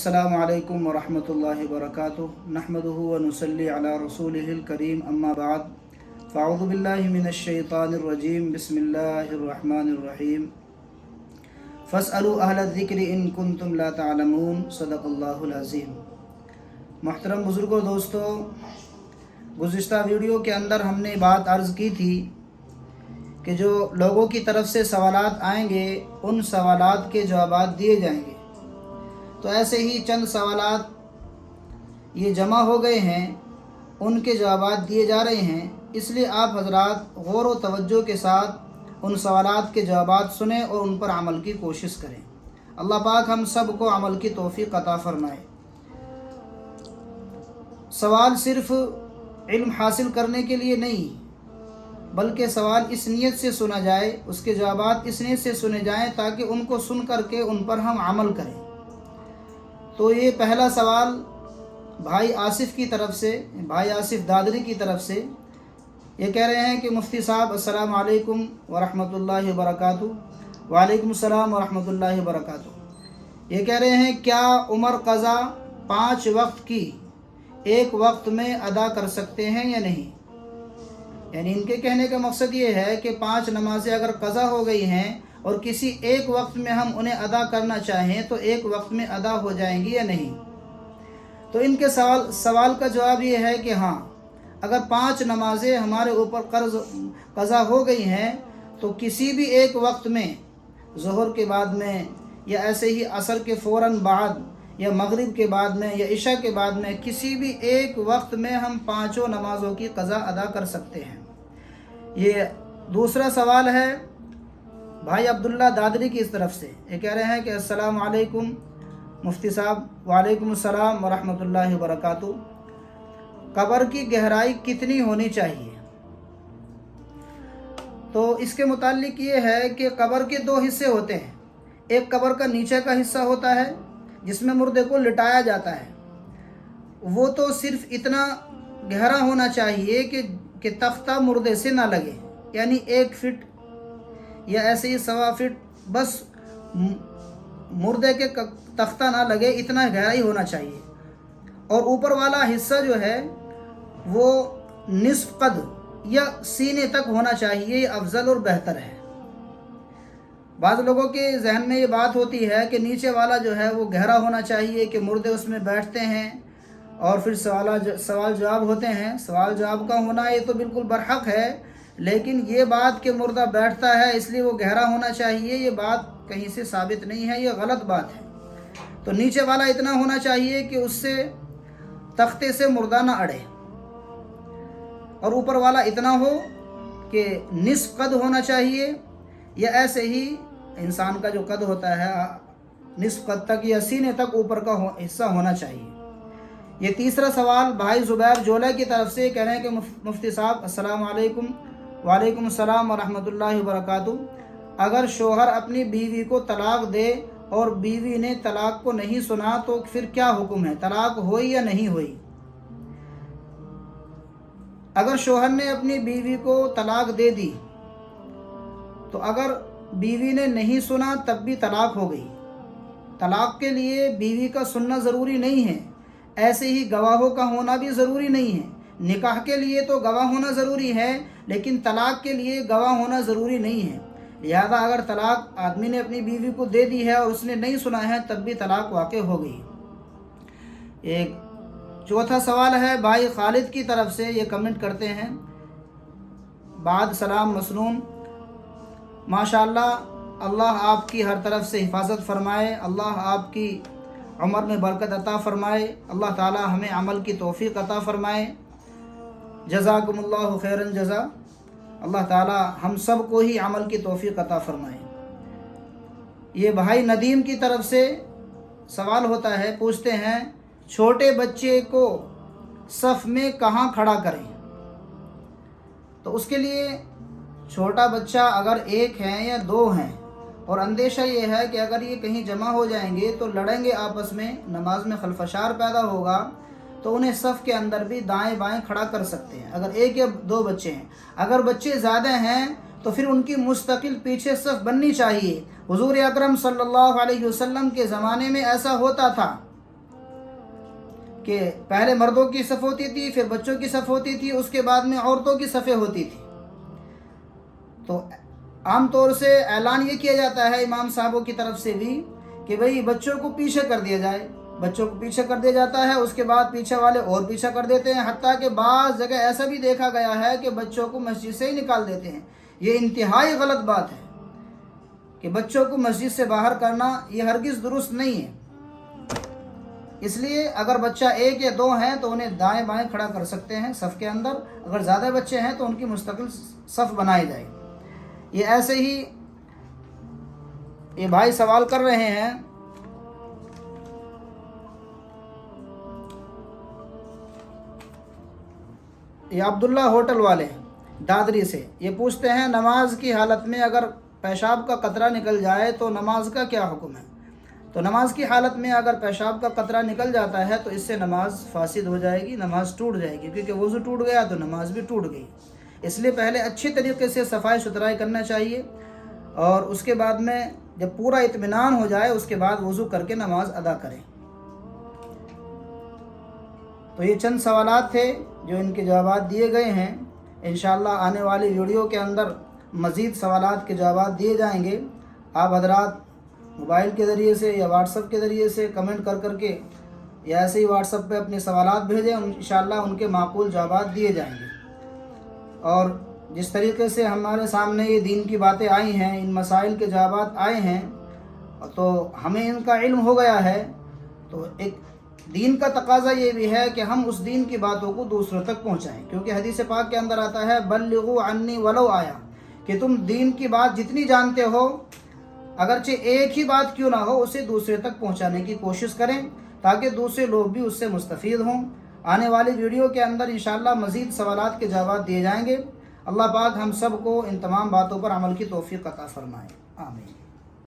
अस्सलामु अलैकुम वरहमतुल्लाहि वबरकातुहू नहमदुहु व नुसल्ली अला रसूलिहिल करीम अम्मा बाद फ़अऊज़ु बिल्लाहि मिनश शैतानिर रजीम बिस्मिल्लाहिर रहमानिर रहीम फ़स्अलू अहलज़ ज़िक्रि इन कुंतुम ला तअलमून सदक़ल्लाहुल अज़ीम। मोहतरम बुज़ुर्गों, दोस्तों, गुज़िश्ता वीडियो के अंदर हमने बात अर्ज़ की थी कि जो लोगों की तरफ से सवालात आएंगे उन सवालात के जवाबात दिए जाएंगे। तो ऐसे ही चंद सवालात ये जमा हो गए हैं, उनके जवाबात दिए जा रहे हैं। इसलिए आप हजरात गौर व तवज्जो के साथ उन सवालात के जवाबात सुनें और उन पर अमल की कोशिश करें। अल्लाह पाक हम सब को अमल की तौफीक अता फरमाए। सवाल सिर्फ़ इल्म हासिल करने के लिए नहीं, बल्कि सवाल इस नीयत से सुना जाए, उसके जवाबात इस नीयत से सुने जाएं ताकि उनको सुन करके उन पर हम अमल करें। तो ये पहला सवाल भाई आसिफ़ की तरफ से, भाई आसिफ़ दादरी की तरफ से, ये कह रहे हैं कि मुफ्ती साहब अस्सलाम वालेकुम वरहमतुल्लाहि वबरकातुहू। वालेकुम सलाम वरहमतुल्लाहि वबरकातुहू। ये कह रहे हैं, क्या उमर क़ज़ा 5 वक्त की एक वक्त में अदा कर सकते हैं या नहीं? यानी इनके कहने का मकसद ये है कि 5 नमाज़ें अगर क़ज़ा हो गई हैं और किसी एक वक्त में हम उन्हें अदा करना चाहें तो एक वक्त में अदा हो जाएंगी या नहीं। तो इनके सवाल का जवाब ये है कि हाँ, अगर 5 नमाज़ें हमारे ऊपर क़ज़ा हो गई हैं तो किसी भी एक वक्त में, ज़ोहर के बाद में या ऐसे ही असर के फ़ौरन बाद या मगरिब के बाद में या इशा के बाद में, किसी भी एक वक्त में हम 5 नमाज़ों की क़ज़ा अदा कर सकते हैं। ये दूसरा सवाल है भाई अब्दुल्ला दादरी की इस तरफ से। ये कह रहे हैं कि अस्सलाम वालेकुम मुफ्ती साहब। वालेकुम अस्सलाम वरहमतुल्लाहि वबरकातुहू। कब्र की गहराई कितनी होनी चाहिए? तो इसके मुताल्लिक ये है कि कब्र के 2 हिस्से होते हैं। एक कब्र का नीचे का हिस्सा होता है जिसमें मुर्दे को लिटाया जाता है। वो तो सिर्फ इतना गहरा होना चाहिए कि तख्ता मुर्दे से ना लगे, यानी 1 फीट या ऐसे ही 1.25 फीट, बस मुर्दे के तख्ता ना लगे, इतना गहराई होना चाहिए। और ऊपर वाला हिस्सा जो है वो निस्फ कद या सीने तक होना चाहिए, अफजल और बेहतर है। बाज़ लोगों के जहन में ये बात होती है कि नीचे वाला जो है वो गहरा होना चाहिए कि मुर्दे उसमें बैठते हैं और फिर सवाल जवाब होते हैं। सवाल जवाब का होना ये तो बिल्कुल बरहक है, लेकिन ये बात कि मुर्दा बैठता है इसलिए वो गहरा होना चाहिए, ये बात कहीं से साबित नहीं है, ये गलत बात है। तो नीचे वाला इतना होना चाहिए कि उससे तख्ते से मुर्दा ना अड़े, और ऊपर वाला इतना हो कि निस्फ कद होना चाहिए, या ऐसे ही इंसान का जो कद होता है निस्फ कद तक या सीने तक ऊपर का हिस्सा होना चाहिए। ये तीसरा सवाल भाई ज़ुबैर जोला की तरफ से कह रहे हैं कि मुफ्ती साहब अस्सलाम वालेकुम। वालेकुम सलाम वरहमतुल्लाहि वबरकातुहू। अगर शोहर अपनी बीवी को तलाक दे और बीवी ने तलाक को नहीं सुना तो फिर क्या हुक्म है? तलाक हुई या नहीं हुई? अगर शोहर ने अपनी बीवी को तलाक दे दी तो अगर बीवी ने नहीं सुना तब भी तलाक हो गई। तलाक के लिए बीवी का सुनना ज़रूरी नहीं है, ऐसे ही गवाहों का होना भी ज़रूरी नहीं है। निकाह के लिए तो गवाह होना ज़रूरी है, लेकिन तलाक के लिए गवाह होना ज़रूरी नहीं है। लिहाजा अगर तलाक आदमी ने अपनी बीवी को दे दी है और उसने नहीं सुना है तब भी तलाक वाक़ हो गई। एक चौथा सवाल है भाई खालिद की तरफ से। ये कमेंट करते हैं, बाद सलाम मसनून, माशाअल्लाह, अल्लाह आपकी हर तरफ से हिफाजत फरमाए, अल्लाह आपकी उम्र में बरकत अता फरमाए, अल्लाह ताला हमें अमल की तौफीक अता फरमाए। जज़ाकुमुल्लाहु खैरन जज़ा। अल्लाह ताला हम सब को ही अमल की तौफीक अता फरमाए। ये भाई नदीम की तरफ से सवाल होता है, पूछते हैं, छोटे बच्चे को सफ़ में कहाँ खड़ा करें? तो उसके लिए छोटा बच्चा अगर 1 है या 2 हैं और अंदेशा ये है कि अगर ये कहीं जमा हो जाएंगे तो लड़ेंगे आपस में, नमाज में खलफशार पैदा होगा, तो उन्हें सफ़ के अंदर भी दाएं बाएं खड़ा कर सकते हैं अगर 1 या 2 बच्चे हैं। अगर बच्चे ज़्यादा हैं तो फिर उनकी मुस्तकिल पीछे सफ़ बननी चाहिए। हुज़ूर अकरम सल्लल्लाहु अलैहि वसल्लम के ज़माने में ऐसा होता था کہ پہلے مردوں کی صف ہوتی تھی، پھر بچوں کی صف ہوتی تھی، اس کے بعد میں عورتوں کی صفیں ہوتی تھی۔ تو عام طور سے اعلان یہ کیا جاتا ہے امام صاحبوں کی طرف سے بھی کہ بھئی بچوں کو پیچھے کر دیا جائے، بچوں کو پیچھے کر دیا جاتا ہے، اس کے بعد پیچھے والے اور پیچھے کر دیتے ہیں، حتیٰ کہ بعض جگہ ایسا بھی دیکھا گیا ہے کہ بچوں کو مسجد سے ہی نکال دیتے ہیں۔ یہ انتہائی غلط بات ہے کہ بچوں کو مسجد سے باہر کرنا یہ ہرگز درست نہیں ہے۔ اس لیے اگر بچہ ایک یا دو ہیں تو انہیں دائیں بائیں کھڑا کر سکتے ہیں صف کے اندر، اگر زیادہ بچے ہیں تو ان کی مستقل صف بنائی جائے۔ یہ ایسے ہی یہ بھائی سوال کر رہے ہیں یہ عبداللہ ہوٹل والے دادری سے، یہ پوچھتے ہیں نماز کی حالت میں اگر پیشاب کا قطرہ نکل جائے تو نماز کا کیا حکم ہے؟ تو نماز کی حالت میں اگر پیشاب کا قطرہ نکل جاتا ہے تو اس سے نماز فاسد ہو جائے گی، نماز ٹوٹ جائے گی، کیونکہ وضو ٹوٹ گیا تو نماز بھی ٹوٹ گئی۔ اس لیے پہلے اچھی طریقے سے صفائی ستھرائی کرنا چاہیے، اور اس کے بعد میں جب پورا اطمینان ہو جائے اس کے بعد وضو کر کے نماز ادا کریں۔ تو یہ چند سوالات تھے جو ان کے جوابات دیے گئے ہیں۔ انشاءاللہ آنے والی ویڈیو کے اندر مزید سوالات کے جوابات دیے جائیں گے۔ آپ حضرات موبائل کے ذریعے سے یا واٹس ایپ کے ذریعے سے کمنٹ کر کے یا ایسے ہی واٹس ایپ پہ اپنے سوالات بھیجیں، انشاءاللہ ان کے معقول جوابات دیے جائیں گے۔ اور جس طریقے سے ہمارے سامنے یہ دین کی باتیں آئی ہیں، ان مسائل کے جوابات آئے ہیں، تو ہمیں ان کا علم ہو گیا ہے، تو ایک دین کا تقاضا یہ بھی ہے کہ ہم اس دین کی باتوں کو دوسروں تک پہنچائیں، کیونکہ حدیث پاک کے اندر آتا ہے بلغوا عنی ولو آیا، کہ تم دین کی بات جتنی جانتے ہو اگرچہ ایک ہی بات کیوں نہ ہو اسے دوسرے تک پہنچانے کی کوشش کریں تاکہ دوسرے لوگ بھی اس سے مستفید ہوں۔ آنے والی ویڈیو کے اندر انشاءاللہ مزید سوالات کے جواب دیے جائیں گے۔ اللہ پاک ہم سب کو ان تمام باتوں پر عمل کی توفیق عطا فرمائے، آمین۔